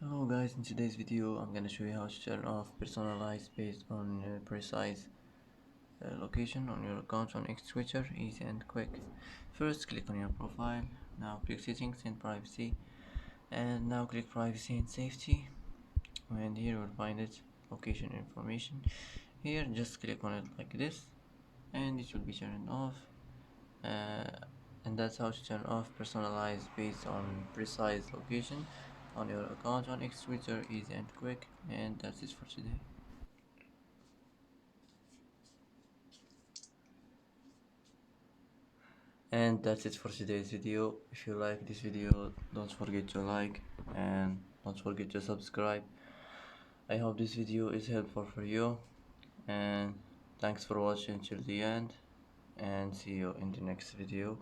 Hello guys, in today's video I'm gonna show you how to turn off personalize based on precise location on your account on X Switcher, easy and quick. First click on your profile, now click settings and privacy, and now click privacy and safety, and here you'll find it, location information. Here just click on it like this and it will be turned off. uh, and that's how to turn off personalized based on precise location on your account on X Twitter, easy and quick. And that's it for today. And that's it for today's video. If you like this video, don't forget to like and don't forget to subscribe. I hope this video is helpful for you, and thanks for watching till the end, and see you in the next video.